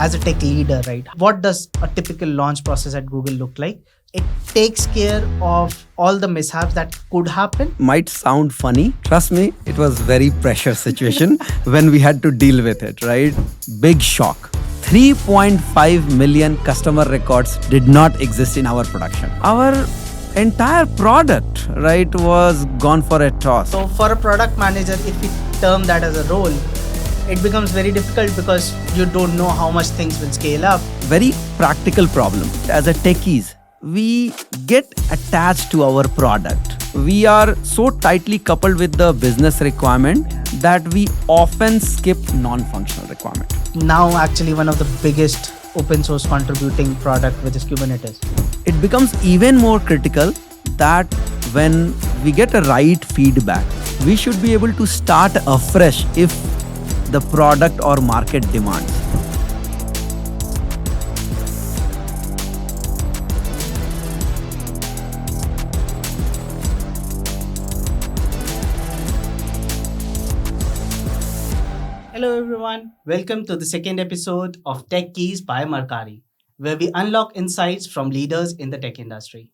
as a tech leader, right? What does a typical launch process at Google look like? It takes care of all the mishaps that could happen. Might sound funny. Trust me, it was very pressure situation when we had to deal with it, right? Big shock. 3.5 million customer records did not exist in our production. Our entire product, right, was gone for a toss. So for a product manager, if we term that as a role, it becomes very difficult because you don't know how much things will scale up. Very practical problem. As a techies, we get attached to our product. We are so tightly coupled with the business requirement that we often skip non-functional requirement. Now actually one of the biggest open source contributing product, which is Kubernetes. It becomes even more critical that when we get a right feedback, we should be able to start afresh if the product or market demands. Hello everyone, welcome to the second episode of Tech Keys by Mercari, where we unlock insights from leaders in the tech industry.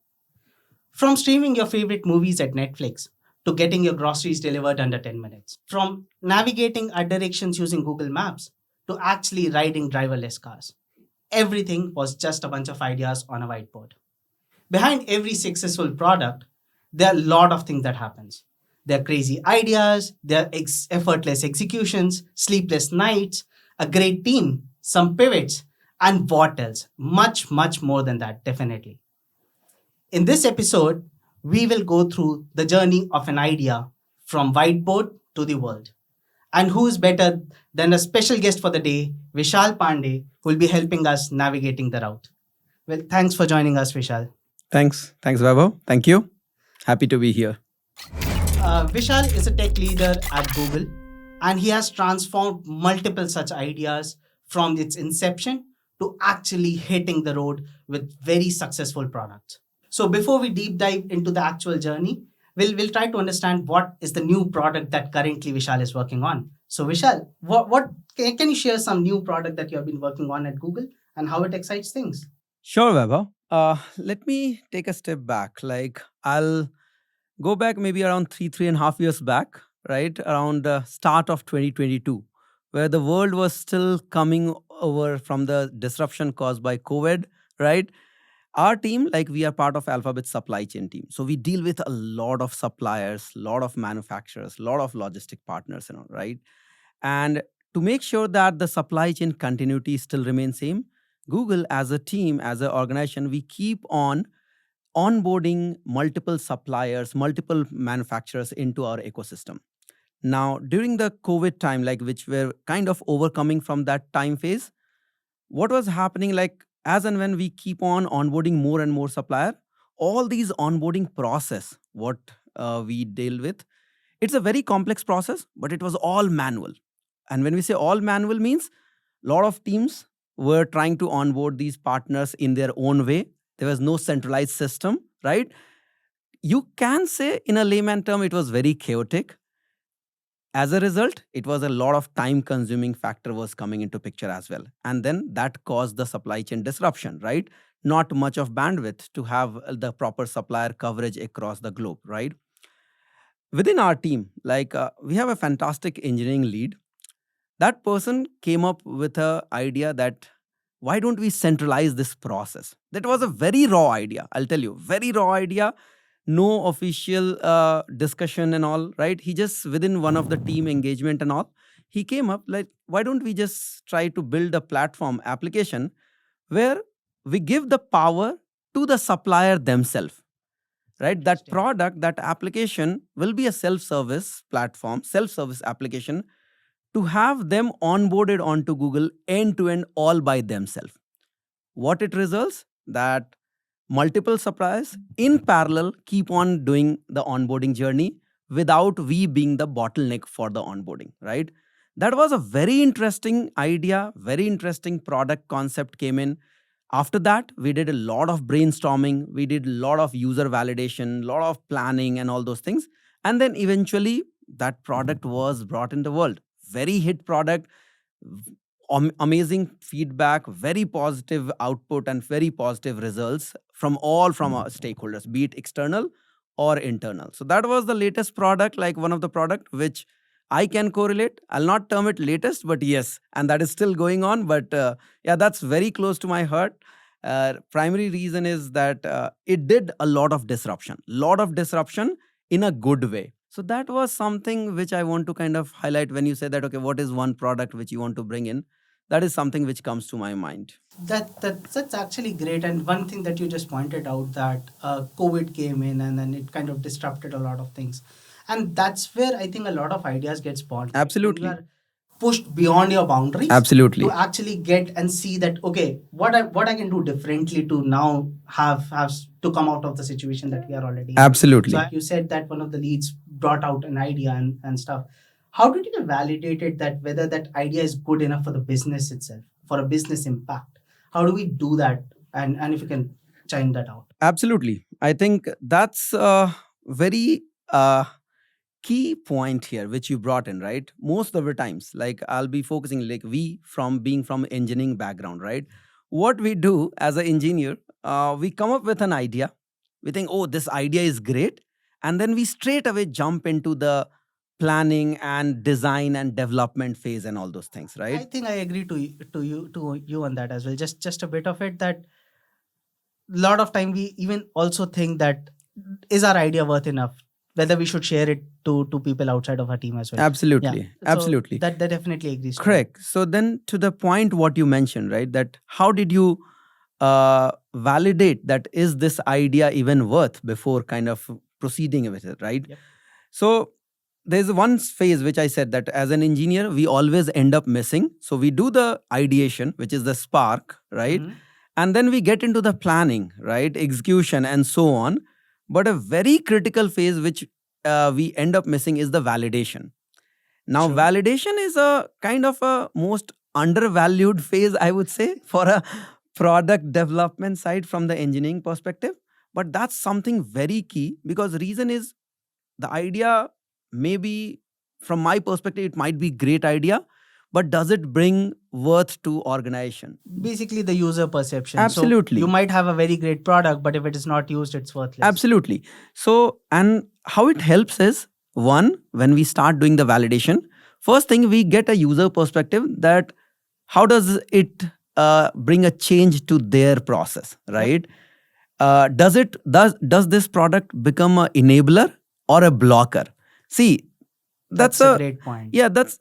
From streaming your favorite movies at Netflix to getting your groceries delivered under 10 minutes, from navigating our directions using Google Maps to actually riding driverless cars. Everything was just a bunch of ideas on a whiteboard. Behind every successful product, there are a lot of things that happens. There are crazy ideas, there are effortless executions, sleepless nights, a great team, some pivots, and what else? Much, much more than that, definitely. In this episode, we will go through the journey of an idea from whiteboard to the world. And who is better than a special guest for the day, Vishal Pandey, who will be helping us navigating the route. Well, thanks for joining us, Vishal. Thanks, Vaibhav. Thank you. Happy to be here. Vishal is a tech leader at Google, and he has transformed multiple such ideas from its inception to actually hitting the road with very successful products. So before we deep dive into the actual journey, we'll try to understand what is the new product that currently Vishal is working on. So Vishal, what can you share some new product that you have been working on at Google and how it excites things? Sure, Vaibhav. Let me take a step back. I'll go back maybe around 3.5 years back, right? Around the start of 2022, where the world was still coming over from the disruption caused by COVID, right? Our team, we are part of Alphabet's supply chain team. So we deal with a lot of suppliers, a lot of manufacturers, a lot of logistic partners, right? And to make sure that the supply chain continuity still remains same, Google as a team, as an organization, we keep on onboarding multiple suppliers, multiple manufacturers into our ecosystem. Now, during the COVID time, which we're kind of overcoming from that time phase, what was happening, as and when we keep on onboarding more and more supplier, all these onboarding process, what we deal with, it's a very complex process, but it was all manual. And when we say all manual means, a lot of teams were trying to onboard these partners in their own way. There was no centralized system, right? You can say in a layman term, it was very chaotic. As a result, it was a lot of time consuming factor was coming into picture as well. And then that caused the supply chain disruption, right? Not much of bandwidth to have the proper supplier coverage across the globe, right? Within our team, we have a fantastic engineering lead. That person came up with an idea that why don't we centralize this process? That was a very raw idea. I'll tell you, very raw idea. No official discussion and all, right? He just within one of the team engagement and all, he came up why don't we just try to build a platform application where we give the power to the supplier themselves, right? That product, that application will be a self-service platform, self-service application to have them onboarded onto Google end-to-end all by themselves. What it results? That multiple suppliers in parallel keep on doing the onboarding journey without we being the bottleneck for the onboarding, right? That was a very interesting idea, very interesting product concept came in. After that, we did a lot of brainstorming, we did a lot of user validation, a lot of planning and all those things. And then eventually that product was brought in the world. Very hit product. amazing feedback, very positive output, and very positive results from our stakeholders, be it external or internal. So that was the latest product, like one of the product which I can correlate. I'll not term it latest, but yes, and that is still going on. But yeah, that's very close to my heart. Primary reason is that it did a lot of disruption in a good way. So that was something which I want to kind of highlight when you say that, okay, what is one product which you want to bring in? That is something which comes to my mind. That's actually great. And one thing that you just pointed out, that COVID came in and then it kind of disrupted a lot of things, and that's where I think a lot of ideas get spawned. When Absolutely. you are pushed beyond your boundaries, Absolutely. to actually get and see that, okay, what I can do differently to now to come out of the situation that we are already in. Absolutely. So you said that one of the leads brought out an idea and stuff. How did you validate it, that whether that idea is good enough for the business itself, for a business impact? How do we do that? And if you can chime that out. Absolutely. I think that's a very key point here, which you brought in, right? Most of the times, like I'll be focusing, like we from being from engineering background, right? What we do as an engineer, we come up with an idea. We think, oh, this idea is great. And then we straight away jump into the planning and design and development phase and all those things, I right? think I agree to you on that as well. Just a bit of it, that lot of time we even also think that, is our idea worth enough, whether we should share it to people outside of our team as well. Absolutely. So Absolutely. that definitely agrees to that. Correct. So then to the point what you mentioned, right? That how did you validate that is this idea even worth before kind of proceeding with it, right? Yep. So there's one phase which I said that as an engineer, we always end up missing. So we do the ideation, which is the spark, right? Mhm. And then we get into the planning, right? Execution and so on. But a very critical phase which we end up missing is the validation. Now, True. validation is a kind of a most undervalued phase, I would say, for a product development side from the engineering perspective. But that's something very key, because reason is the idea, maybe from my perspective, it might be great idea, but does it bring worth to organization? Basically, the user perception. Absolutely. So you might have a very great product, but if it is not used, it's worthless. Absolutely. So, and how it helps is, one, when we start doing the validation, first thing we get a user perspective, that how does it bring a change to their process, right? Does this product become a enabler or a blocker? See, That's a great point. yeah, that's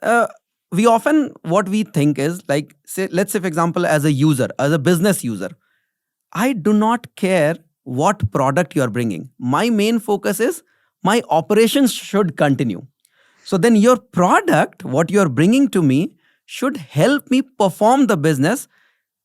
we often, what we think is like, say, let's say for example, as a user, as a business user, I do not care what product you are bringing. My main focus is my operations should continue. So then your product, what you are bringing to me, should help me perform the business.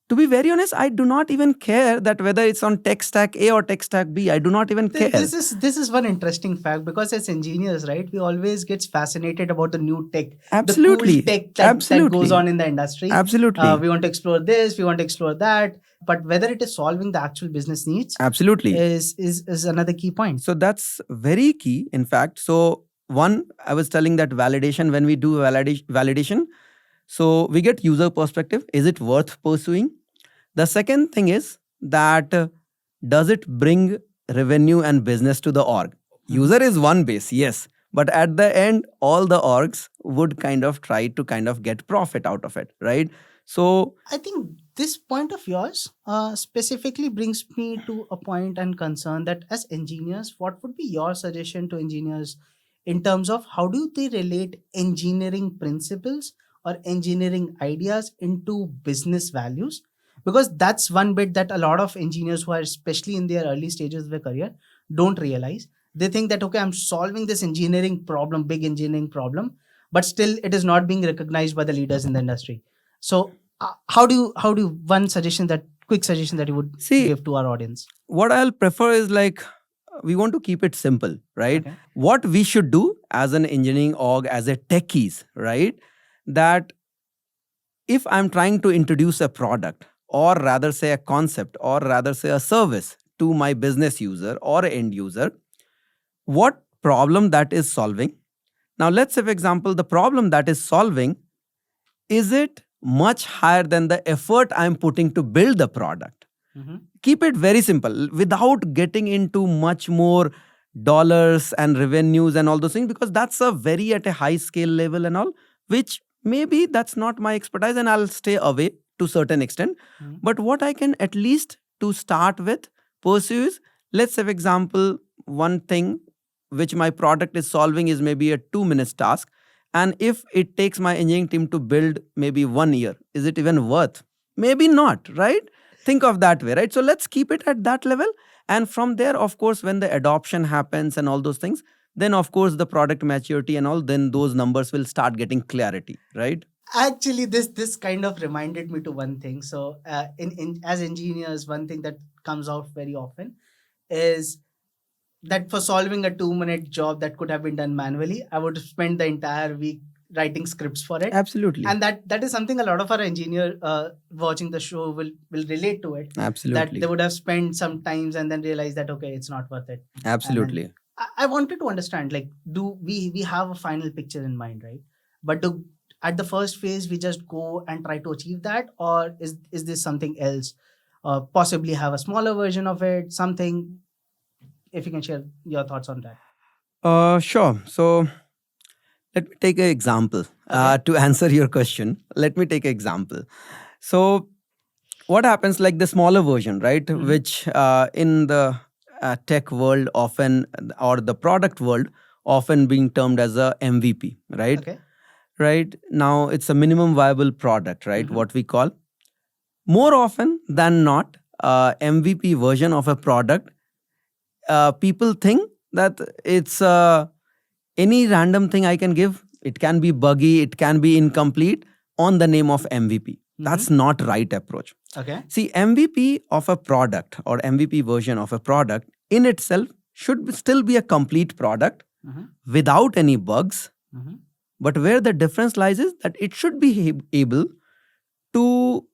To be very honest, I do not even care that whether it's on tech stack A or tech stack B. I do not even care. This is one interesting fact, because as engineers, right, we always get fascinated about the new tech, Absolutely. the cool tech that Absolutely. goes on in the industry. Absolutely. We want to explore this, we want to explore that, but whether it is solving the actual business needs Absolutely. is another key point. So that's very key, in fact. So one, I was telling that validation, when we do validation, so we get user perspective. Is it worth pursuing? The second thing is that does it bring revenue and business to the org? User is one base, yes. But at the end, all the orgs would kind of try to kind of get profit out of it, right? So I think this point of yours specifically brings me to a point and concern, that as engineers, what would be your suggestion to engineers in terms of how do they relate engineering principles or engineering ideas into business values? Because that's one bit that a lot of engineers who are especially in their early stages of their career don't realize. They think that, okay, I'm solving this engineering problem, big engineering problem, but still it is not being recognized by the leaders in the industry. So how do one quick suggestion that you would See, give to our audience? what I'll prefer is like, we want to keep it simple, right? Okay. What we should do as an engineering org, as a techies, right? That if I'm trying to introduce a product, or rather say a concept, or rather say a service to my business user or end user, what problem that is solving. Now, let's say, for example, the problem that is solving, is it much higher than the effort I'm putting to build the product. Mm-hmm. Keep it very simple without getting into much more dollars and revenues and all those things, because that's a very at a high scale level and all, which maybe that's not my expertise and I'll stay away to certain extent. Mm-hmm. But what I can at least to start with pursue is, let's say for example, one thing which my product is solving is maybe a 2 minutes task, and if it takes my engineering team to build maybe 1 year, is it even worth? Maybe not, right? Think of that way, right? So let's keep it at that level. And from there, of course, when the adoption happens and all those things, then of course the product maturity and all, then those numbers will start getting clarity, right? Actually, this kind of reminded me to one thing. So, in as engineers, one thing that comes out very often is that for solving a 2 minute job that could have been done manually, I would spend the entire week writing scripts for it. Absolutely. And that is something a lot of our engineer watching the show will relate to it. That Absolutely. they would have spent some times and then realize that okay, it's not worth it. Absolutely. I wanted to understand, like, do we have a final picture in mind, right? But do at the first phase we just go and try to achieve that, or is this something else? Possibly have a smaller version of it, something. If you can share your thoughts on that. Sure. So let me take an example to answer your question. Let me take an example. So what happens, like the smaller version, right? Mhm. Which in the tech world often, or the product world, often being termed as a MVP, right? Okay. Right now, it's a minimum viable product, right? Mhm. What we call. More often than not, MVP version of a product, people think that it's any random thing I can give. It can be buggy, it can be incomplete on the name of MVP. That's not right approach. Okay. See, MVP of a product or MVP version of a product in itself should still be a complete product Mhm. without any bugs. Mhm. But where the difference lies is that it should be able to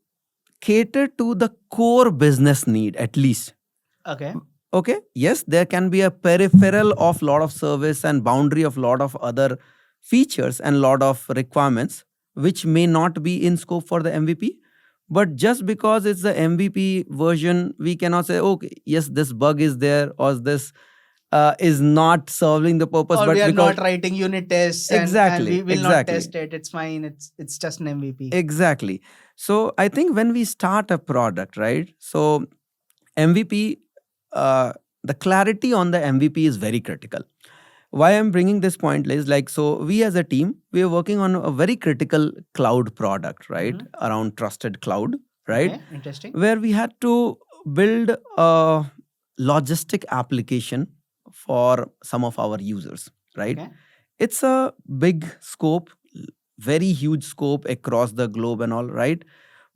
cater to the core business need at least. Okay. Okay, yes, there can be a peripheral of lot of service and boundary of lot of other features and lot of requirements which may not be in scope for the MVP. But just because it's the MVP version, we cannot say, okay, yes, this bug is there, or this is not serving the purpose. Or But we are because not writing unit tests, and Exactly, we will not exactly. test it. It's fine. It's just an MVP. Exactly. So I think when we start a product, right? So MVP, the clarity on the MVP is very critical. Why I'm bringing this point is like, so we as a team, we are working on a very critical cloud product, right? Mhm. Around trusted cloud, right? Okay. Interesting. Where we had to build a logistic application for some of our users, right? Okay. It's a big scope, very huge scope across the globe and all, right?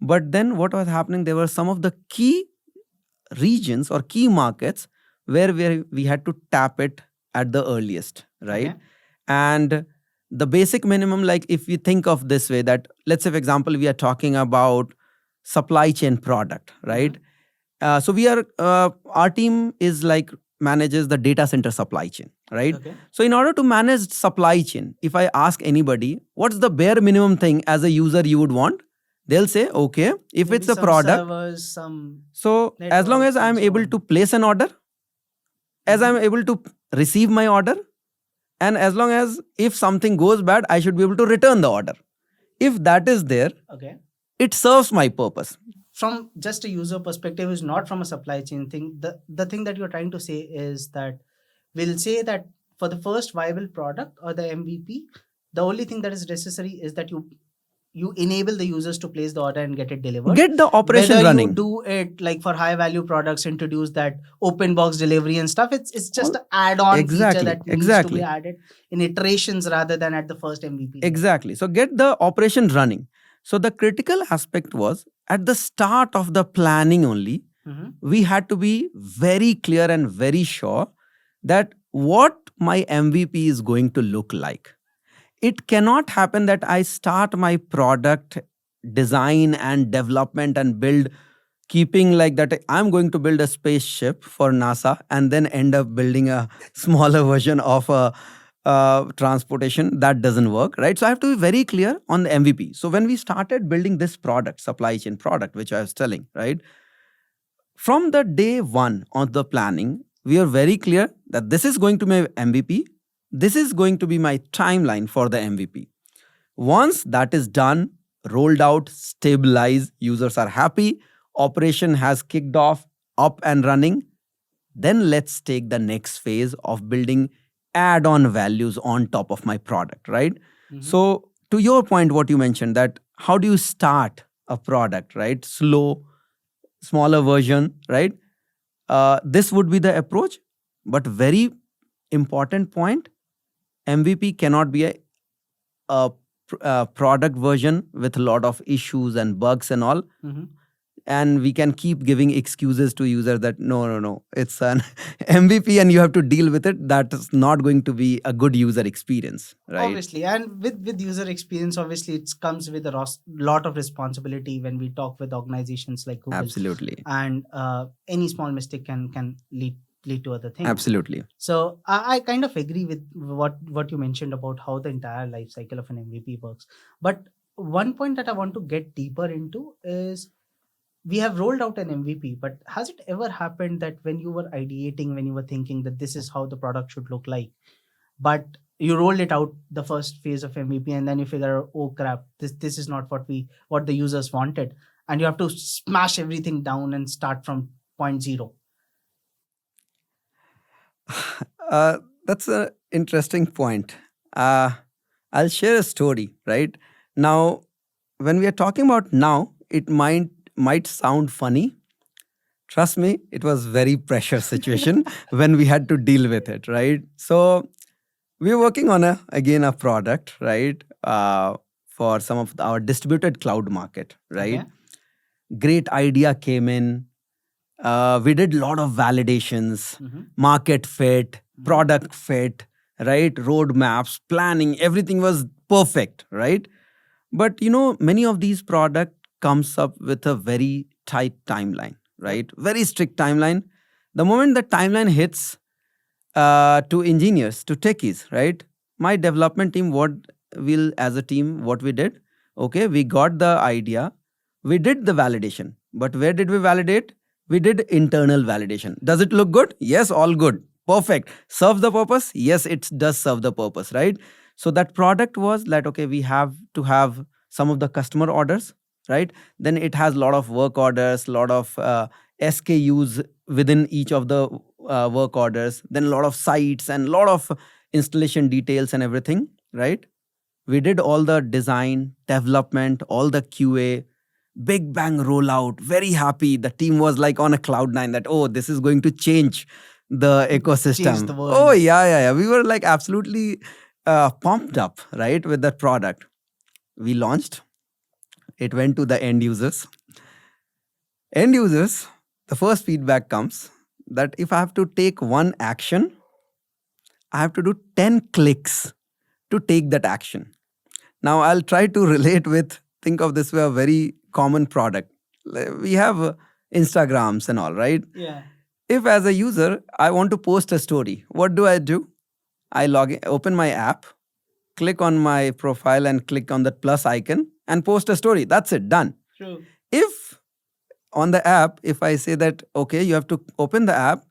But then what was happening, there were some of the key regions or key markets where we had to tap it at the earliest, right? Okay. And the basic minimum, like if you think of this way, that let's say for example we are talking about supply chain product, right? So we are our team is like manages the data center supply chain, right? Okay. So in order to manage supply chain, if I ask anybody what's the bare minimum thing as a user you would want, they'll say, okay, if Maybe it's a some product, servers, some so as long as networks, and I'm so able on. to place an order, as I'm Mhm. able to receive my order, and as long as if something goes bad, I should be able to return the order. If that is there, Okay. it serves my purpose. From just a user perspective, is not from a supply chain thing. The thing that you're trying to say is that we'll say that for the first viable product or the MVP, the only thing that is necessary is that you enable the users to place the order and get it delivered. Get the operation Whether running. you do it like for high value products, introduce that open box delivery and stuff, it's just an add-on feature Exactly, that needs to exactly. be added in iterations rather than at the first MVP level. Exactly. So get the operation running. So the critical aspect was at the start of the planning only, Mhm. we had to be very clear and very sure that what my MVP is going to look like. It cannot happen that I start my product design and development and build keeping like that I'm going to build a spaceship for NASA and then end up building a smaller version of a transportation, that doesn't work, right? So I have to be very clear on the MVP. So when we started building this product, supply chain product, which I was telling, right, from the day one of the planning, we are very clear that this is going to be my MVP. This is going to be my timeline for the MVP. Once that is done, rolled out, stabilized, users are happy, operation has kicked off, up and running, then let's take the next phase of building add on values on top of my product, right? So, to your point, what you mentioned, that how do you start a product, right? Slow, smaller version, right? This would be the approach. But very important point, MVP cannot be a product version with a lot of issues and bugs and all. And we can keep giving excuses to users that no, it's an MVP and you have to deal with it. That is not going to be a good user experience, right? Obviously, and with user experience, obviously, it comes with a lot of responsibility when we talk with organizations like Google. Absolutely. And any small mistake can lead to other things. Absolutely. So I kind of agree with what you mentioned about how the entire life cycle of an MVP works. But one point that I want to get deeper into is, we have rolled out an MVP, but has it ever happened that when you were ideating, when you were thinking that this is how the product should look like, but you rolled it out the first phase of MVP, and then you figure out, oh crap, this is not what the users wanted, and you have to smash everything down and start from point zero? That's an interesting point. I'll share a story, right? Now, when we are talking about now, it might sound funny. Trust me, it was very pressure situation when we had to deal with it, right? So we were working on a product, right? For some of our distributed cloud market, right? Okay. Great idea came in. We did a lot of validations, market fit, product fit, right? Roadmaps, planning, everything was perfect, right? But many of these product comes up with a very tight timeline, right? Very strict timeline. The moment the timeline hits to engineers, to techies, right? My development team, as a team, what we did, okay, we got the idea, we did the validation. But where did we validate? We did internal validation. Does it look good? Yes, all good. Perfect. Serve the purpose? Yes, it does serve the purpose, right? So that product was like, okay, we have to have some of the customer orders, right? Then it has a lot of work orders, a lot of SKUs within each of the work orders, then a lot of sites and a lot of installation details and everything, right? We did all the design, development, all the QA, big bang rollout, very happy. The team was like on a cloud nine that, oh, this is going to change the ecosystem. Change the world. Oh, yeah. We were like absolutely pumped up, right, with that product. We launched. It went to the end users. End users, the first feedback comes that if I have to take one action, I have to do 10 clicks to take that action. Now, I'll try to relate with, think of this way, a very common product. We have Instagrams and all, right? Yeah. If as a user, I want to post a story, what do? I log in, open my app, click on my profile and click on that plus icon and post a story. That's it, done. True. If on the app, if I say that, okay, you have to open the app,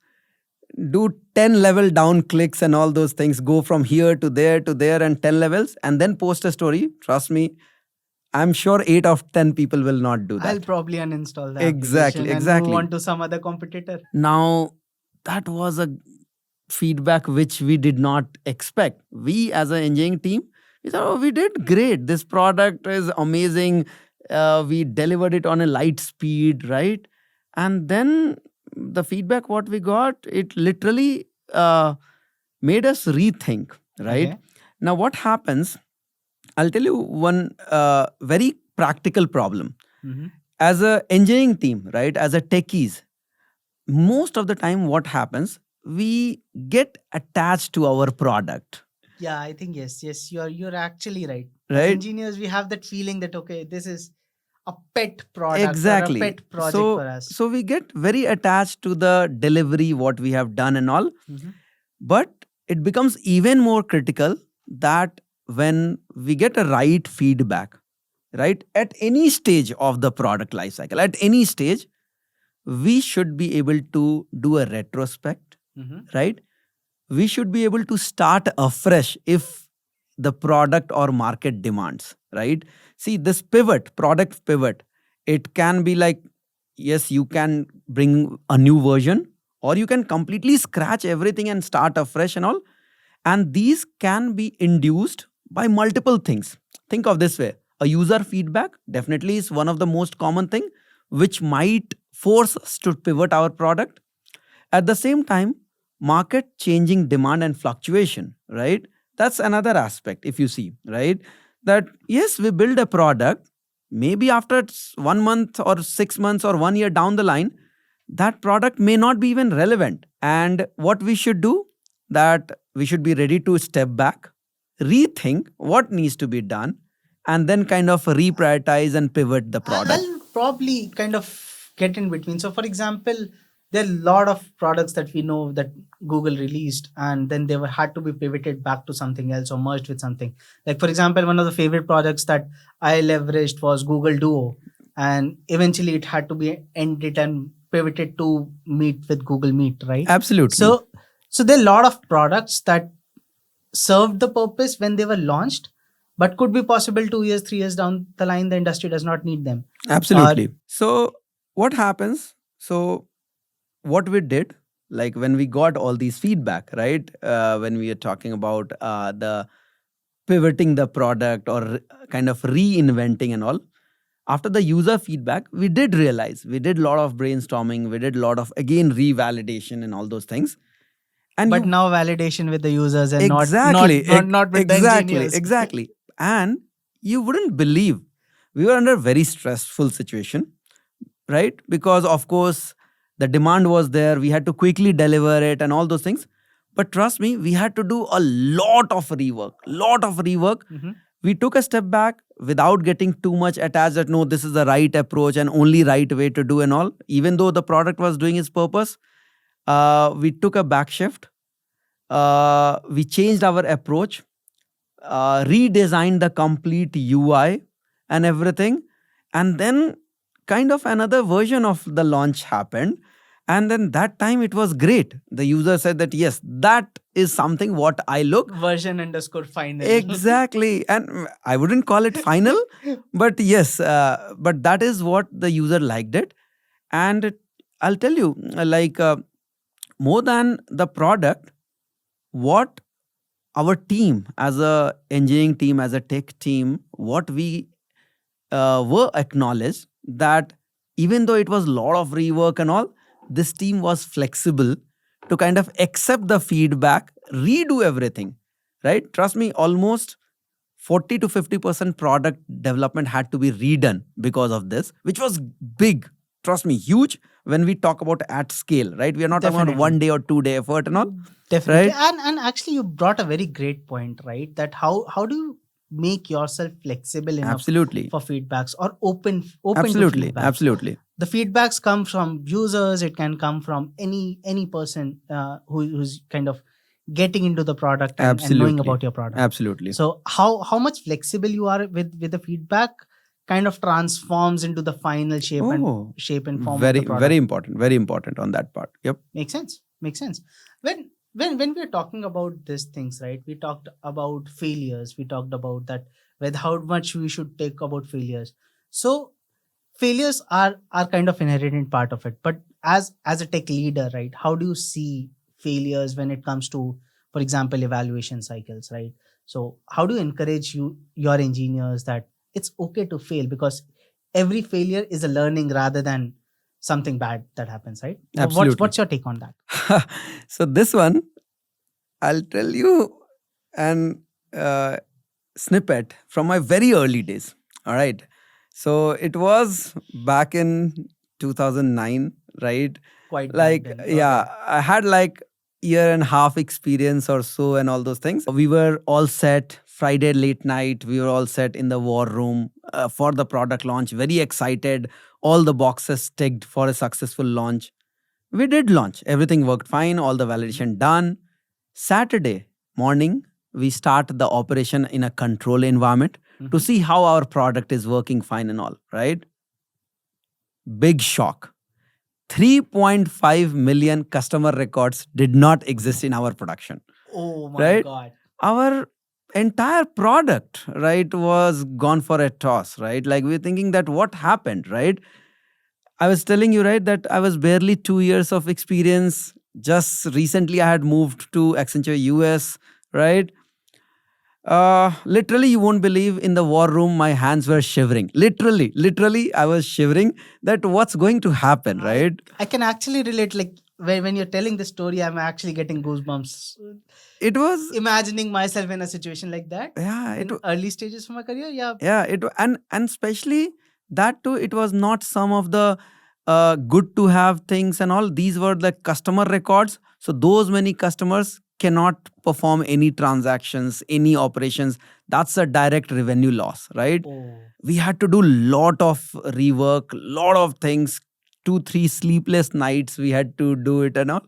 do 10 level down clicks and all those things, go from here to there and 10 levels and then post a story, trust me, I'm sure 8 of 10 people will not do that. I'll probably uninstall that. Exactly. And move on to some other competitor. Now, that was a feedback which we did not expect. We as an engineering team, we thought, oh, we did great. This product is amazing. We delivered it on a light speed, right? And then the feedback what we got, it literally made us rethink, right? Okay. Now, what happens? I'll tell you one very practical problem. As an engineering team, right? As a techies, most of the time what happens, we get attached to our product. Yeah, I think yes, you're actually right. As Right? engineers, we have that feeling that okay, this is a pet product Exactly. or a pet project so, for us. So we get very attached to the delivery, what we have done and all. Mhm. But it becomes even more critical that when we get a right feedback, right, at any stage of the product life cycle, at any stage, we should be able to do a retrospect, Mhm. right? We should be able to start afresh if the product or market demands, right? See, this pivot, product pivot, it can be like, yes, you can bring a new version, or you can completely scratch everything and start afresh and all. And these can be induced by multiple things. Think of this way: a user feedback definitely is one of the most common thing which might force us to pivot our product. At the same time, market changing demand and fluctuation, right? That's another aspect, if you see, right? That yes, we build a product, maybe after 1 month or 6 months or 1 year down the line, that product may not be even relevant. And what we should do, that we should be ready to step back, rethink what needs to be done, and then kind of reprioritize and pivot the product. I'll probably kind of get in between. So, for example, there are a lot of products that we know that Google released, and then they were had to be pivoted back to something else or merged with something. Like, for example, one of the favorite products that I leveraged was Google Duo, and eventually it had to be ended and pivoted to meet with Google Meet, right? Absolutely. So there are a lot of products that served the purpose when they were launched, but could be possible 2 years, 3 years down the line, the industry does not need them. Absolutely. So, what happens? So, what we did, like when we got all these feedback, right? When we are talking about the pivoting the product or kind of reinventing and all, after the user feedback, we did realize, we did a lot of brainstorming, we did a lot of again revalidation and all those things. And But now validation with the users and exactly, not with the exactly, engineers. exactly. And you wouldn't believe, we were under a very stressful situation, right? Because of course the demand was there, we had to quickly deliver it and all those things. But trust me, we had to do a lot of rework. Mhm. We took a step back without getting too much attached that no, this is the right approach and only right way to do and all. Even though the product was doing its purpose, we took a back shift. We changed our approach, redesigned the complete UI and everything. And then kind of another version of the launch happened. And then that time it was great. The user said that, yes, that is something what I look. Version underscore final. Exactly. And I wouldn't call it final, but yes, but that is what the user liked it. And I'll tell you, more than the product, what our team, as a engineering team, as a tech team, what we were acknowledged that even though it was a lot of rework and all, this team was flexible to kind of accept the feedback, redo everything, right? Trust me, almost 40 to 50% product development had to be redone because of this, which was big. Trust me, huge when we talk about at scale, right? We are not talking about Definitely. 1 day or 2 day effort and all. Definitely. Right? And actually you brought a very great point, right? That how do you make yourself flexible enough Absolutely. for feedbacks or open to Absolutely. feedbacks? Absolutely. The feedbacks come from users, it can come from any person who's kind of getting into the product and knowing Absolutely. about your product. Absolutely. So how much flexible you are with the feedback kind of transforms into the final shape and form of very, the product. very important on that part. Yep. Makes sense. When we're talking about these things, right? We talked about failures. We talked about that with how much we should take about failures. So failures are kind of inherent part of it. But as a tech leader, right? How do you see failures when it comes to, for example, evaluation cycles, right? So how do you encourage your engineers that it's okay to fail, because every failure is a learning rather than something bad that happens, right? Absolutely. What's your take on that? So this one, I'll tell you an snippet from my very early days. All right. So it was back in 2009, right? Quite Like, back then. yeah, Okay. I had like year and a half experience or so and all those things. We were all set Friday late night. We were all set in the war room for the product launch. Very excited. All the boxes ticked for a successful launch. We did launch. Everything worked fine. All the validation done. Saturday morning, we start the operation in a control environment to Mhm. see how our product is working fine and all, right? Big shock. 3.5 million customer records did not exist in our production, Oh my right? God. Our entire product, right, was gone for a toss, right? Like we're thinking that what happened, right? I was telling you, right, that I was barely 2 years of experience. Just recently, I had moved to Accenture US, right? Literally, you won't believe in the war room, my hands were shivering. Literally, I was shivering that what's going to happen, I right? I can actually relate. Like when you're telling the story, I'm actually getting goosebumps. It was, Imagining myself in a situation like that yeah, in early stages of my career. Yeah. yeah, and especially that too, it was not some of the good to have things and all. These were the customer records. So those many customers cannot perform any transactions, any operations. That's a direct revenue loss, right? Oh. We had to do lot of rework, lot of things, 2 3 sleepless nights we had to do it and all.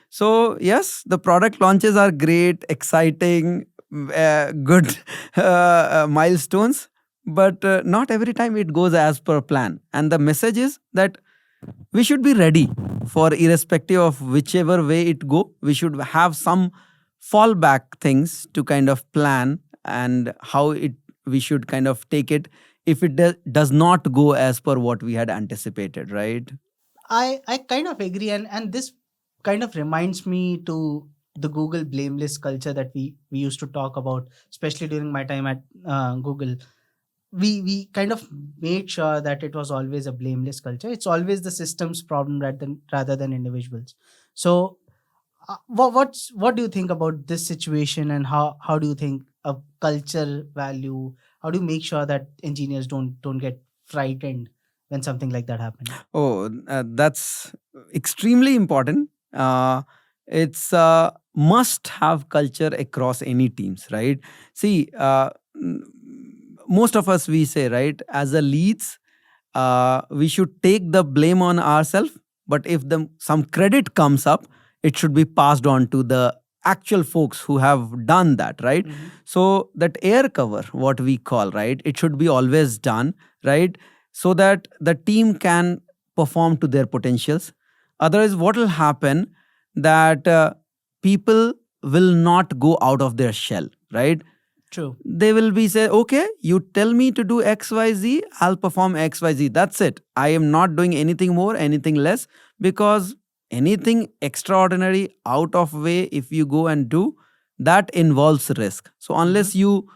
So yes, the product launches are great, exciting, good milestones, but not every time it goes as per plan. And the message is that we should be ready for irrespective of whichever way it go. We should have some fallback things to kind of plan and how it we should kind of take it if it does not go as per what we had anticipated, right? I kind of agree, and this kind of reminds me to the Google blameless culture that we used to talk about, especially during my time at Google. We kind of made sure that it was always a blameless culture. It's always the system's problem rather than individuals. So, what do you think about this situation, and how do you think a culture value? How do you make sure that engineers don't get frightened when something like that happens? Oh, that's extremely important. It's a must have culture across any teams, right? See, most of us, we say, right, as a leads, we should take the blame on ourselves. But if some credit comes up, it should be passed on to the actual folks who have done that, right? Mm-hmm. So that air cover, what we call, right, it should be always done, right? So that the team can perform to their potentials. Otherwise, what will happen that people will not go out of their shell, right? True. They will be say, okay, you tell me to do XYZ, I'll perform XYZ. That's it. I am not doing anything more, anything less, because anything extraordinary out of way, if you go and do, that involves risk. So Mm-hmm. unless you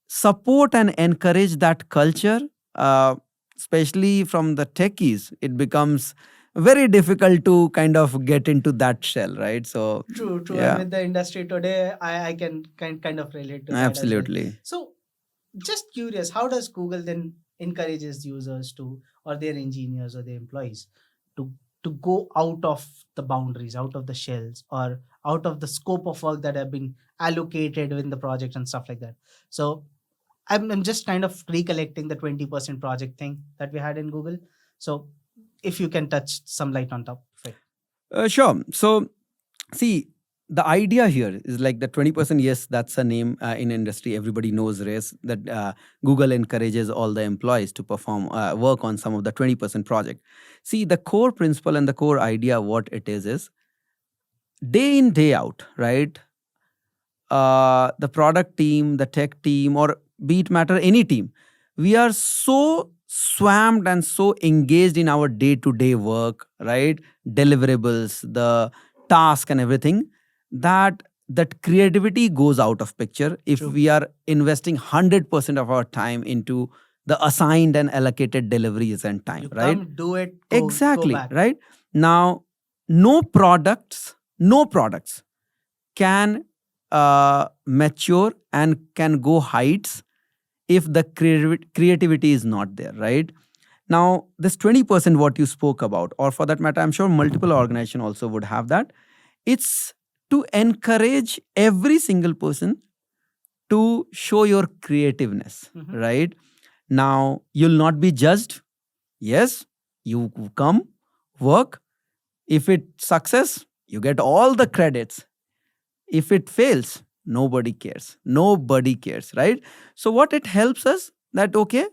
support and encourage that culture, uh, especially from the techies, it becomes very difficult to kind of get into that shell, right? So True. And yeah, with the industry today, I can kind of relate to that as well. absolutely. So, just curious, how does Google then encourages users to, or their engineers or their employees, to to go out of the boundaries, out of the shells, or out of the scope of work that have been allocated within the project and stuff like that? So, I'm just kind of recollecting the 20% project thing that we had in Google. So, if you can touch some light on top of it. Sure. So see, the idea here is like the 20%. Yes, that's a name in industry. Everybody knows this, that Google encourages all the employees to perform work on some of the 20% project. See, the core principle and the core idea, what it is day in, day out, right? The product team, the tech team, or be it matter any team, we are so swamped and so engaged in our day to day work, right? Deliverables, the task, and everything, that that creativity goes out of picture if True. we are investing 100% of our time into the assigned and allocated deliveries and time, You right? come, do it, go Exactly, back. right? Now, no products can mature and can go heights if the creativity is not there, right? Now, this 20% what you spoke about, or for that matter, I'm sure multiple organization also would have that. It's to encourage every single person to show your creativeness, Mhm. right? Now, you'll not be judged. Yes, you come, work. If it success, you get all the credits. If it fails, nobody cares. Nobody cares, right? So what it helps us that, okay,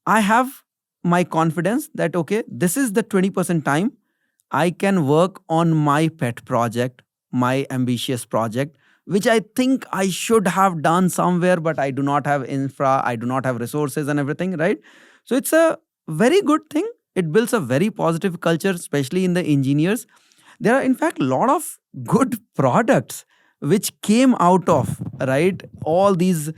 I have my confidence that, okay, this is the 20% time I can work on my pet project, my ambitious project, which I think I should have done somewhere, but I do not have infra, I do not have resources and everything, right? So it's a very good thing. It builds a very positive culture, especially in the engineers. There are, in fact, a lot of good products which came out of, right, all these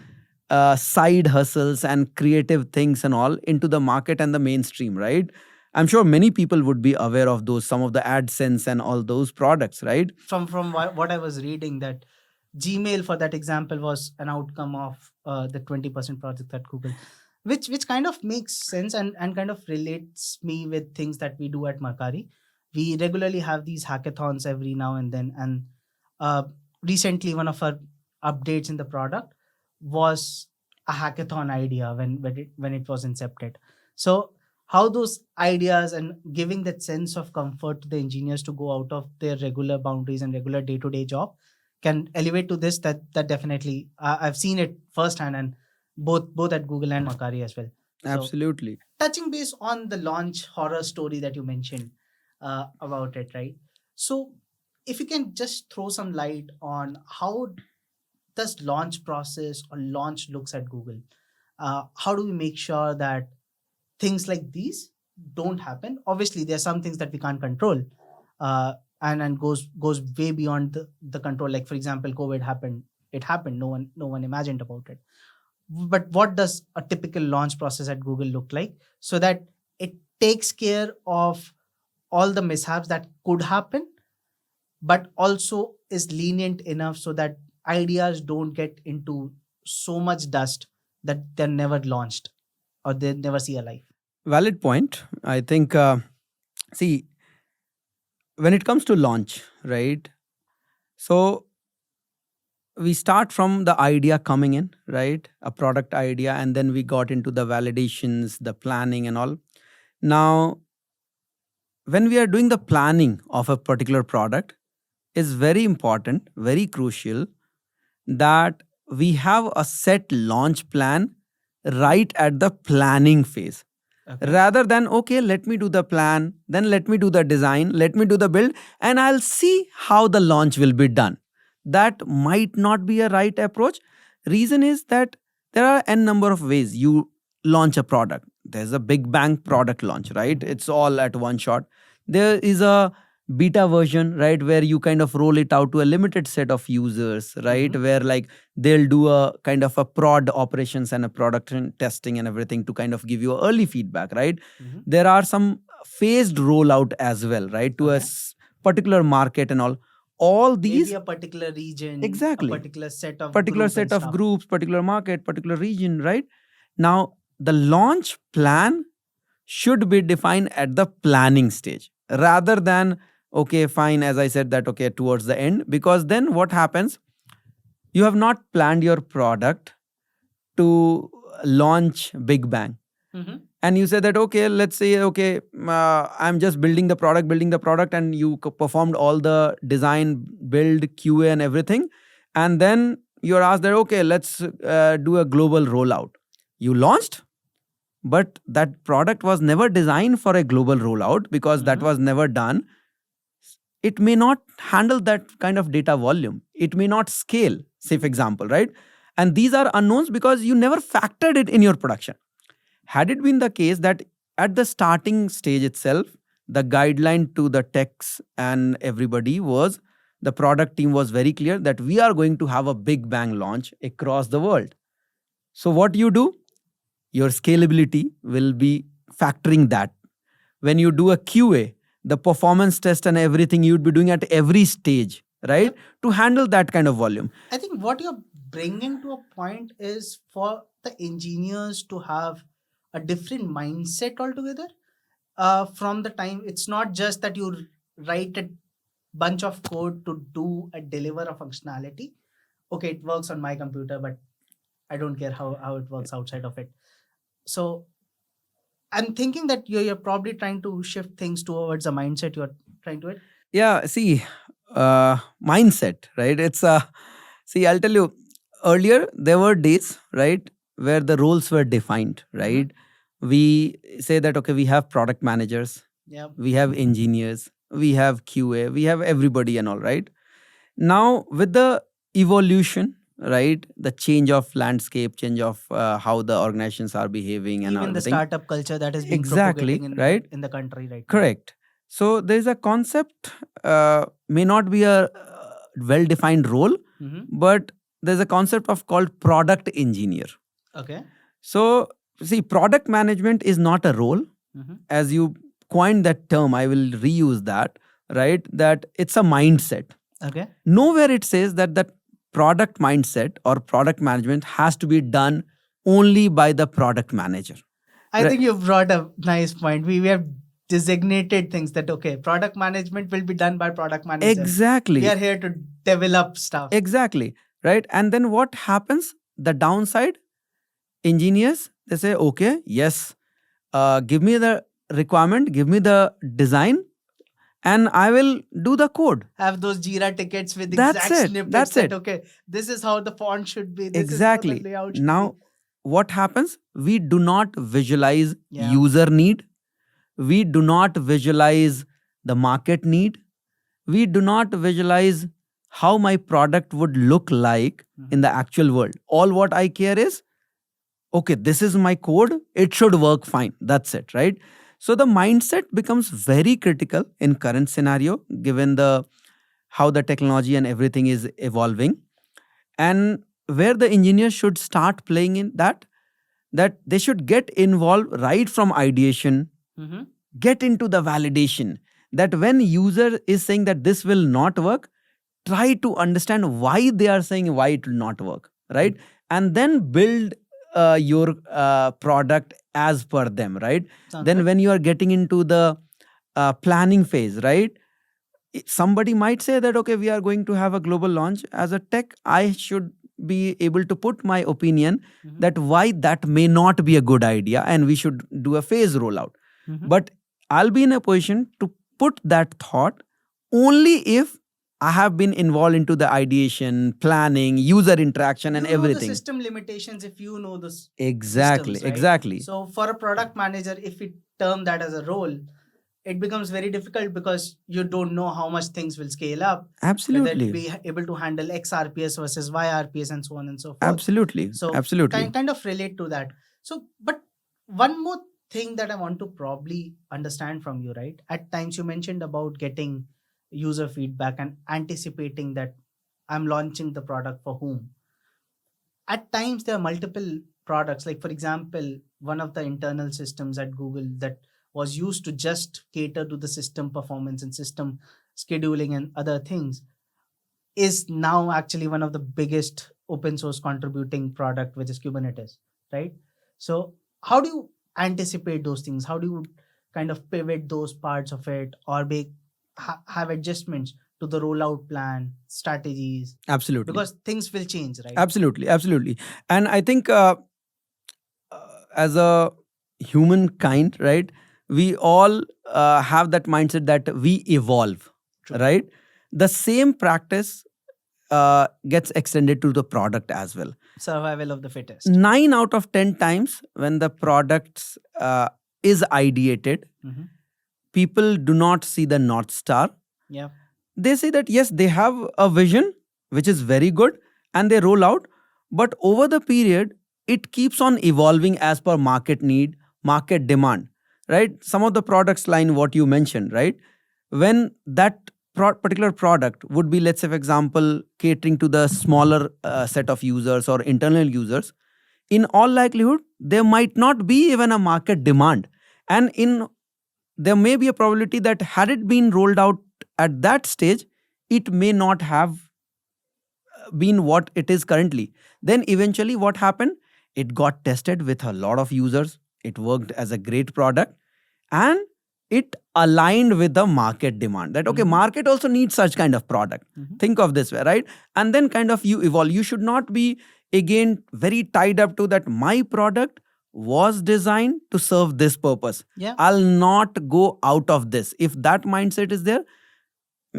side hustles and creative things and all into the market and the mainstream, right? I'm sure many people would be aware of those, some of the AdSense and all those products, right? What I was reading, that Gmail, for that example, was an outcome of the 20% project at Google, which kind of makes sense and kind of relates me with things that we do at Mercari. We regularly have these hackathons every now and then, and uh, recently one of our updates in the product was a hackathon idea when it was incepted. So how those ideas and giving that sense of comfort to the engineers to go out of their regular boundaries and regular day-to-day job can elevate to this, that definitely I've seen it firsthand, and both at Google and Macari as well. So Absolutely. touching base on the launch horror story that you mentioned about it, right? So if you can just throw some light on how does launch process or launch looks at Google, how do we make sure that things like these don't happen? Obviously there are some things that we can't control, uh, and goes way beyond the control. Like for example, COVID happened. It happened. No one imagined about it. But what does a typical launch process at Google look like, so that it takes care of all the mishaps that could happen, but also is lenient enough so that ideas don't get into so much dust that they're never launched or they never see a life? Valid point. I think, see, when it comes to launch, right? So we start from the idea coming in, right? A product idea, and then we got into the validations, the planning, and all. Now, when we are doing the planning of a particular product, is very important, very crucial that we have a set launch plan right at the planning phase, Okay. rather than, okay, let me do the plan, then let me do the design, let me do the build, and I'll see how the launch will be done. That might not be a right approach. Reason is that there are n number of ways you launch a product. There's a big bang product launch, right? It's all at one shot. There is a beta version, right, where you kind of roll it out to a limited set of users, right? Where like they'll do a kind of a prod operations and a production testing and everything to kind of give you early feedback, right? There are some phased rollout as well, right, to a Okay. particular market and all these. Maybe a particular region, a Exactly. particular set of Particular group and set of stuff. groups, particular market, particular region, right? Now the launch plan should be defined at the planning stage rather than, okay, fine, as I said, that okay, towards the end, because then what happens, you have not planned your product to launch big bang. And you say that, okay, let's say, okay, I'm just building the product, and you performed all the design, build, QA and everything, and then you're asked that, okay, let's do a global rollout. You launched, but that product was never designed for a global rollout because that was never done. It may not handle that kind of data volume. It may not scale, say for example, right? And these are unknowns because you never factored it in your production. Had it been the case that at the starting stage itself, the guideline to the techs and everybody was, the product team was very clear that we are going to have a big bang launch across the world. So what you do, your scalability will be factoring that. When you do a QA, the performance test and everything you'd be doing at every stage, right? Yep. To handle that kind of volume. I think what you're bringing to a point is for the engineers to have a different mindset altogether. From the time, it's not just that you write a bunch of code to do a deliver a functionality. Okay, it works on my computer, but I don't care how it works outside of it. So I'm thinking that you're probably trying to shift things towards a mindset you're trying to it. Yeah, see, mindset, right? It's a see. I'll tell you. Earlier, there were days, right, where the roles were defined, Mm-hmm. right? We say that okay, we have product managers, Yep. we have engineers, we have QA, we have everybody and all, right? Now with the evolution, right, the change of landscape, change of how the organizations are behaving and Even the everything. startup culture that is being propagating Exactly, right? in the country right now. Correct. So there is a concept, may not be a well defined role, Mm-hmm. but there's a concept of called product engineer. Okay. So see, product management is not a role. Mm-hmm. As you coined that term, I will reuse that, right? That it's a mindset. Okay. Nowhere it says that that product mindset or product management has to be done only by the product manager. I Right? think you've brought a nice point. We have designated things that okay, product management will be done by product manager. We Exactly. are here to develop stuff. Exactly. Right. And then what happens? The downside, engineers, they say, okay, yes, give me the requirement, give me the design, and I will do the code. Have those Jira tickets with That's exact it. snippets That's that it. okay, this is how the font should be, this is how the Exactly. layout should Now, be. what happens? We do not visualize Yeah. user need. We do not visualize the market need. We do not visualize how my product would look like in the actual world. All what I care is, okay, this is my code, it should work fine. That's it, right? So the mindset becomes very critical in current scenario, given the how the technology and everything is evolving, and where the engineers should start playing in that they should get involved right from ideation, Mm-hmm. get into the validation, that when user is saying that this will not work, try to understand why they are saying why it will not work, right? And then build your product as per them, right? Sounds Then good. when you are getting into the planning phase, right, somebody might say that okay, we are going to have a global launch. As a tech, I should be able to put my opinion Mhm. that why that may not be a good idea and we should do a phase rollout. Mhm. But I'll be in a position to put that thought only if I have been involved into the ideation, planning, user interaction, and You know the everything. system limitations if you know the Exactly, systems, right? exactly. So for a product manager, if we term that as a role, it becomes very difficult because you don't know how much things will scale up, whether it Absolutely, be able to handle X RPS versus Y RPS and so on and so forth. absolutely, So absolutely. kind of relate to that. So, but one more thing that I want to probably understand from you, right? At times you mentioned about getting user feedback and anticipating that I'm launching the product for whom. At times there are multiple products, like for example, one of the internal systems at Google that was used to just cater to the system performance and system scheduling and other things is now actually one of the biggest open source contributing product, which is Kubernetes, right? So how do you anticipate those things? How do you kind of pivot those parts of it or have adjustments to the rollout plan strategies, Absolutely. because things will change, right? Absolutely, absolutely. And I think as a humankind, right, we all have that mindset that we evolve, True. right? The same practice gets extended to the product as well. Survival of the fittest. 9 out of 10 times when the product is ideated, Mhm. people do not see the North Star. Yeah. They say that yes, they have a vision which is very good and they roll out, but over the period it keeps on evolving as per market need, market demand, right? Some of the products line what you mentioned, right, when that particular product would be, let's say for example, catering to the smaller set of users or internal users, in all likelihood there might not be even a market demand, and in there may be a probability that had it been rolled out at that stage, it may not have been what it is currently. Then eventually what happened? It got tested with a lot of users. It worked as a great product and it aligned with the market demand that okay, Mhm. market also needs such kind of product. Mhm. Think of this way, right? And then kind of you evolve. You should not be again very tied up to that my product was designed to serve this purpose. Yeah. I'll not go out of this. If that mindset is there,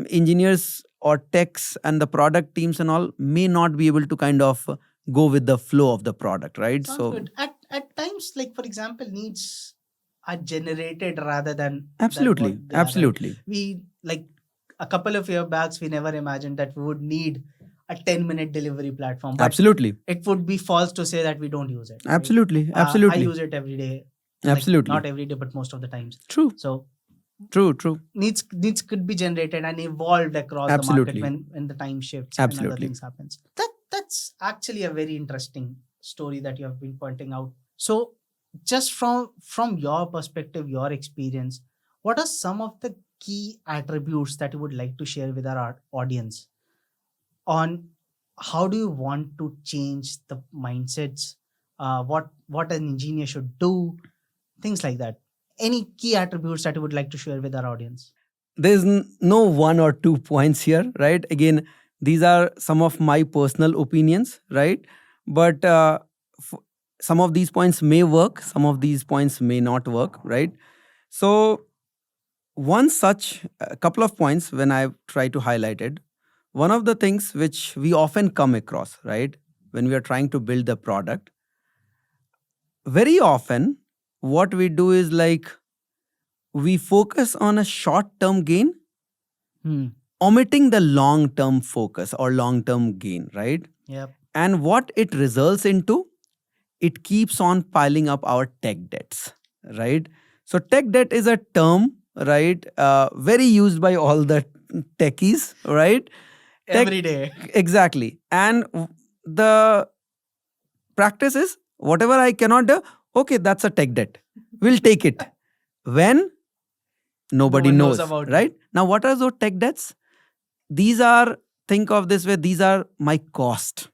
engineers or techs and the product teams and all may not be able to kind of go with the flow of the product, right? Sounds So good. At times, like for example, needs are generated rather than absolutely, what they are, right? absolutely, We like a couple of year backs, we never imagined that we would need a 10-minute delivery platform, but absolutely, it would be false to say that we don't use it, right? absolutely, I absolutely, use it every day, like absolutely. not every day, but most of the times. True, So true, true. needs could be generated and evolved across the market Absolutely, when the time shifts and other absolutely. things happens. That's actually a very interesting story that you have been pointing out. So just from your perspective, your experience, what are some of the key attributes that you would like to share with our audience on how do you want to change the mindsets, what an engineer should do, things like that? Any key attributes that you would like to share with our audience? There's no one or two points here, right? Again, these are some of my personal opinions, right? But f- some of these points may work, some of these points may not work, right? So one such a couple of points when I try to highlight it, one of the things which we often come across, right, when we are trying to build the product, very often what we do is like we focus on a short term gain, Hmm. omitting the long term focus or long term gain, right? Yep. And what it results into, it keeps on piling up our tech debts, right? So tech debt is a term, right, very used by all the techies, right? Tech, Every day. exactly. And the practice is whatever I cannot do, okay, that's a tech debt, we'll take it when nobody one knows knows, about it. right? Now what are those tech debts? These are, think of this way, these are my cost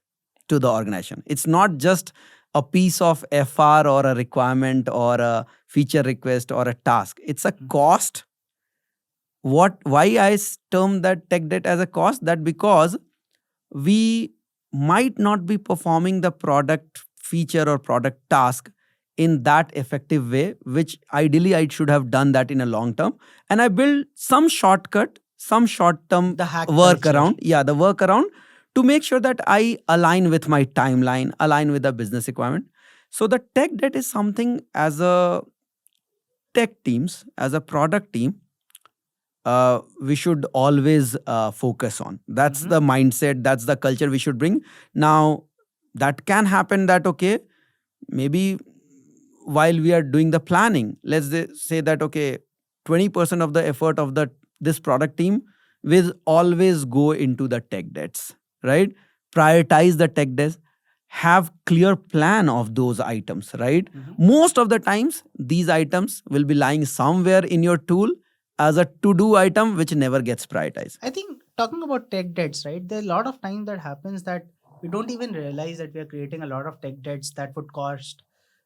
to the organization. It's not just a piece of FR or a requirement or a feature request or a task. It's a cost. Why I term that tech debt as a cost? That because we might not be performing the product feature or product task in that effective way, which ideally I should have done that in a long term. And I build some shortcut, some short term The hack workaround. culture. Yeah, the workaround to make sure that I align with my timeline, align with the business requirement. So the tech debt is something as a tech teams, as a product team, we should always focus on. That's the mindset, that's the culture we should bring. Now, that can happen that, okay, maybe while we are doing the planning, let's say that, okay, 20% of the effort of this product team will always go into the tech debts, right? Prioritize the tech debts, have clear plan of those items, right? Most of the times, these items will be lying somewhere in your tool as a to-do item which never gets prioritized. I think talking about tech debts, right? There are a lot of time that happens that we don't even realize that we are creating a lot of tech debts that would cost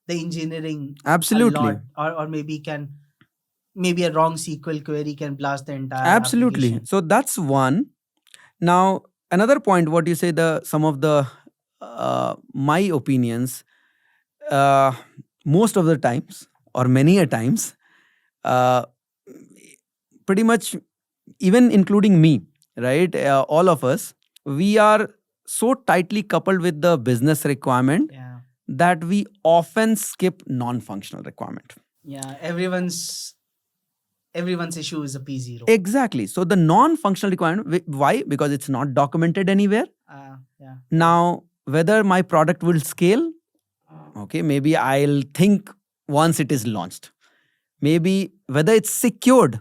the engineering Absolutely. a lot, or maybe a wrong SQL query can blast the entire Absolutely. application. So that's one. Now, another point, what you say, the some of the my opinions, uh, most of the times or many a times, uh, pretty much, even including me, right? All of us, we are so tightly coupled with the business requirement Yeah. that we often skip non-functional requirement. Yeah. Everyone's issue is a P0. Exactly. So the non-functional requirement, why? Because it's not documented anywhere. Yeah. Now, whether my product will scale, okay, maybe I'll think once it is launched. Maybe whether it's secured,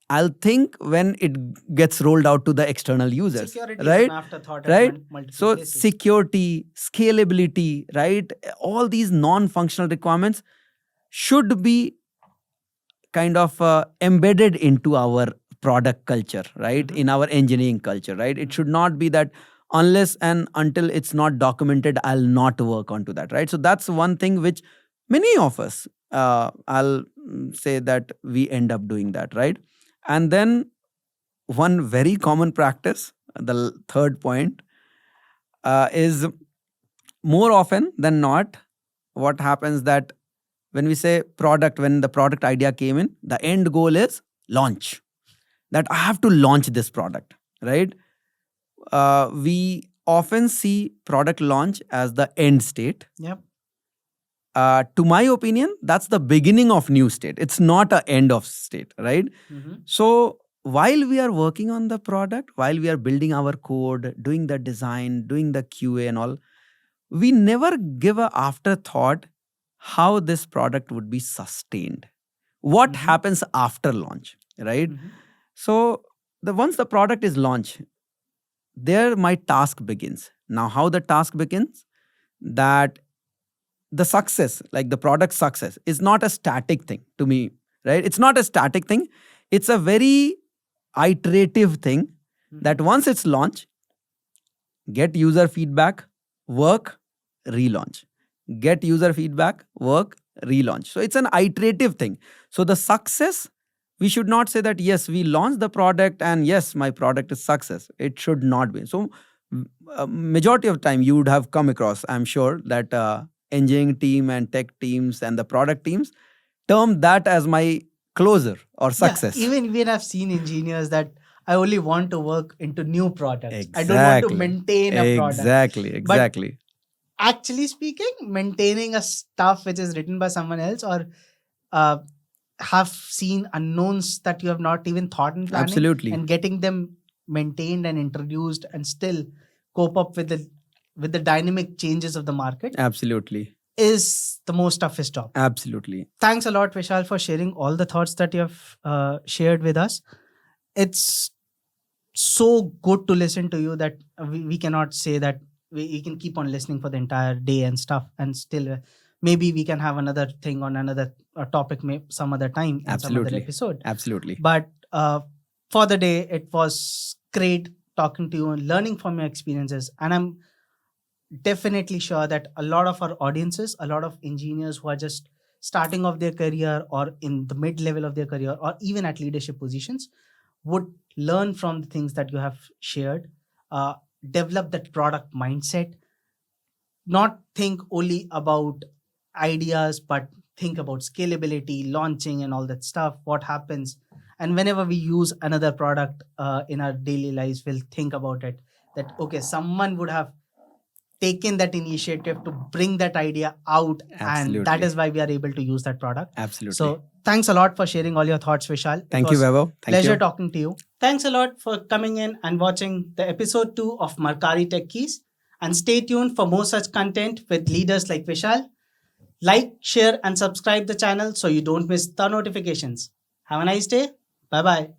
I'll think when it gets rolled out to the external users. Security is Right? an afterthought Right? at multiple So places. security, scalability, right? All these non-functional requirements should be kind of embedded into our product culture, right? In our engineering culture, right? It should not be that unless and until it's not documented, I'll not work onto that, right? So that's one thing which many of us, I'll say that we end up doing that, right? And then one very common practice, the third point, is more often than not, what happens that when we say product, when the product idea came in, the end goal is launch. That I have to launch this product. right? We often see product launch as the end state. Yep. To my opinion, that's the beginning of new state. It's not a end of state, right? Mm-hmm. So while we are working on the product, while we are building our code, doing the design, doing the QA and all, we never give a afterthought how this product would be sustained. What Mm-hmm. happens after launch, right? Mm-hmm. So the once the product is launched, there my task begins. Now, how the task begins? That the success, like the product success, is not a static thing to me, right? It's not a static thing. It's a very iterative thing Mm-hmm. that once it's launched, get user feedback, work, relaunch. Get user feedback, work, relaunch. So it's an iterative thing. So the success, we should not say that yes, we launched the product and yes, my product is success. It should not be. So majority of time you would have come across, I'm sure, that engineering team and tech teams and the product teams term that as my closer or Yeah, success. even I've seen engineers that I only want to work into new products. I don't want to Exactly. maintain a product. Exactly. But Exactly. actually speaking, maintaining a stuff which is written by someone else, or uh, have seen unknowns that you have not even thought in planning, Absolutely. and getting them maintained and introduced and still cope up with the dynamic changes of the market Absolutely. is the most toughest job. Absolutely. Thanks a lot, Vishal, for sharing all the thoughts that you have shared with us. It's so good to listen to you that we cannot say that we can keep on listening for the entire day and stuff, and still maybe we can have another thing on another topic some other time in some other Absolutely. episode. Absolutely. But for the day, it was great talking to you and learning from your experiences, and I'm definitely sure that a lot of our audiences, a lot of engineers who are just starting off their career or in the mid level of their career or even at leadership positions would learn from the things that you have shared, uh, develop that product mindset, not think only about ideas, but think about scalability, launching, and all that stuff. What happens, and whenever we use another product in our daily lives, we'll think about it. That okay, someone would have taken that initiative to bring that idea out, and that Absolutely. is why we are able to use that product. Absolutely. So thanks a lot for sharing all your thoughts, Vishal. Thank you, Vaibhav. Thank Pleasure you. talking to you. Thanks a lot for coming in and watching the episode 2 of Mercari Tech Keys. And stay tuned for more such content with leaders like Vishal. Like, share, and subscribe the channel so you don't miss the notifications. Have a nice day. Bye bye.